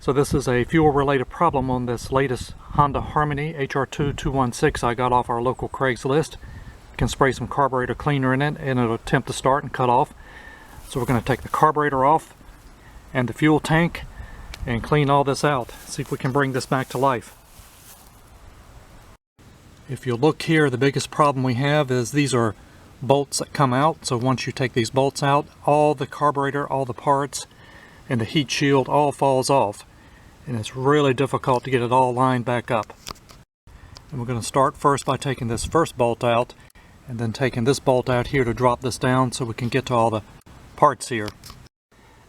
So this is a fuel related problem on this latest Honda Harmony HRT216 I got off our local Craigslist. You can spray some carburetor cleaner in it and it'll attempt to start and cut off. So we're going to take the carburetor off and the fuel tank and clean all this out. See if we can bring this back to life. If you look here, the biggest problem we have is these are bolts that come out. So once you take these bolts out, all the carburetor, all the parts, and the heat shield all falls off. And it's really difficult to get it all lined back up. And we're going to start first by taking this first bolt out and then taking this bolt out here to drop this down so we can get to all the parts here.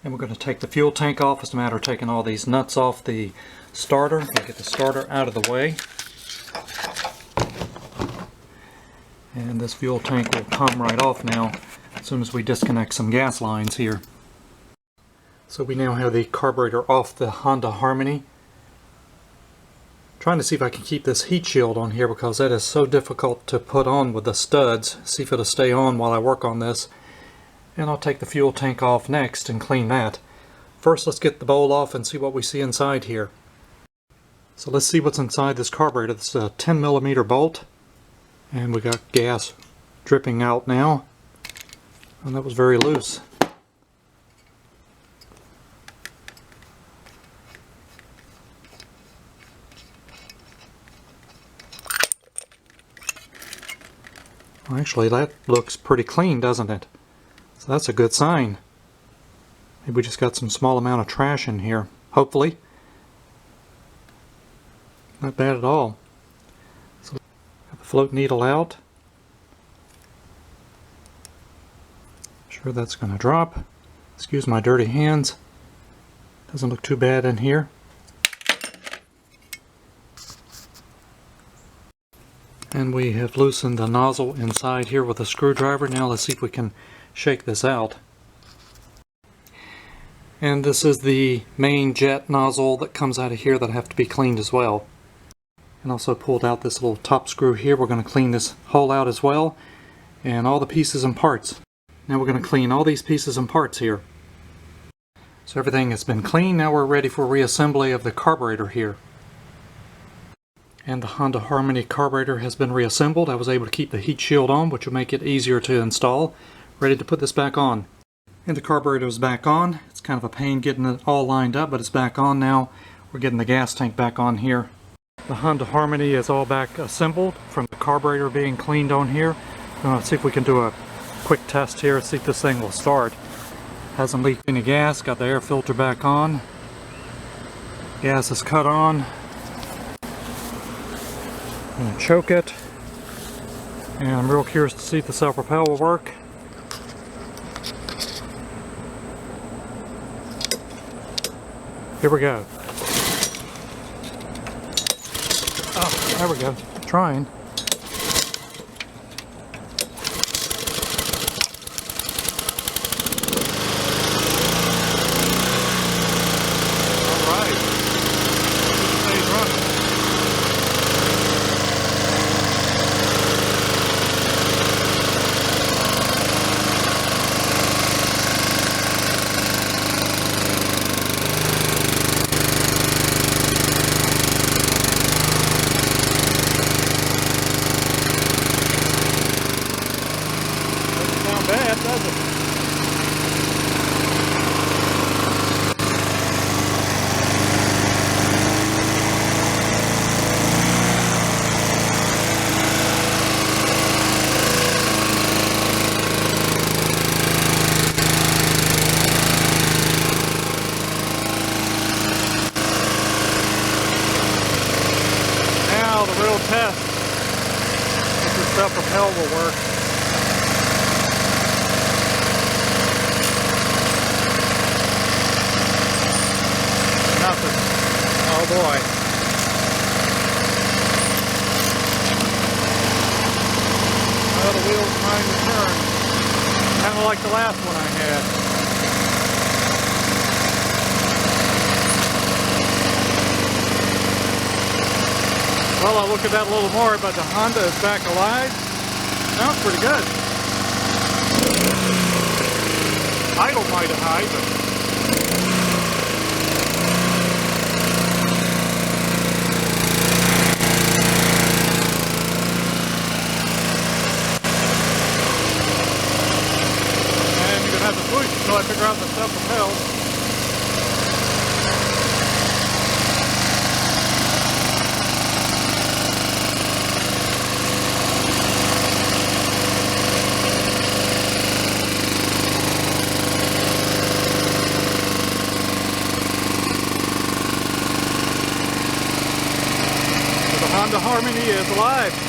And we're going to take the fuel tank off. It's a matter of taking all these nuts off the starter. We'll get the starter out of the way. And this fuel tank will come right off now as soon as we disconnect some gas lines here. So we now have the carburetor off the Honda Harmony. Trying to see if I can keep this heat shield on here because that is so difficult to put on with the studs. See if it'll stay on while I work on this. And I'll take the fuel tank off next and clean that. First, let's get the bowl off and see what we see inside here. So let's see what's inside this carburetor. This is a 10mm bolt. And we got gas dripping out now. And that was very loose. Well, actually, that looks pretty clean, doesn't it? So that's a good sign. Maybe we just got some small amount of trash in here. Hopefully. Not bad at all. So, got the float needle out. Sure that's going to drop. Excuse my dirty hands. Doesn't look too bad in here. And we have loosened the nozzle inside here with a screwdriver. Now let's see if we can shake this out. And this is the main jet nozzle that comes out of here that have to be cleaned as well. And also pulled out this little top screw here. We're going to clean this hole out as well. And all the pieces and parts. Now we're going to clean all these pieces and parts here. So everything has been cleaned. Now we're ready for reassembly of the carburetor here. And the Honda Harmony carburetor has been reassembled. I was able to keep the heat shield on, which will make it easier to install. Ready to put this back on. And the carburetor is back on. It's kind of a pain getting it all lined up, but it's back on now. We're getting the gas tank back on here. The Honda Harmony is all back assembled from the carburetor being cleaned on here. Let's see if we can do a quick test here, see if this thing will start. Hasn't leaked any gas, got the air filter back on. Gas is cut on. I'm going to choke it, and I'm real curious to see if the self-propel will work. Here we go. Oh, there we go. Trying. Bad, does it? Now the real test if the self-propel will work. Nothing. Oh boy. Well, the wheel's trying to turn. Kind of like the last one I had. Well, I'll look at that a little more, but the Honda is back alive. Sounds pretty good. Idle might have high, but until I figure out the self-propelled. The Honda Harmony is alive.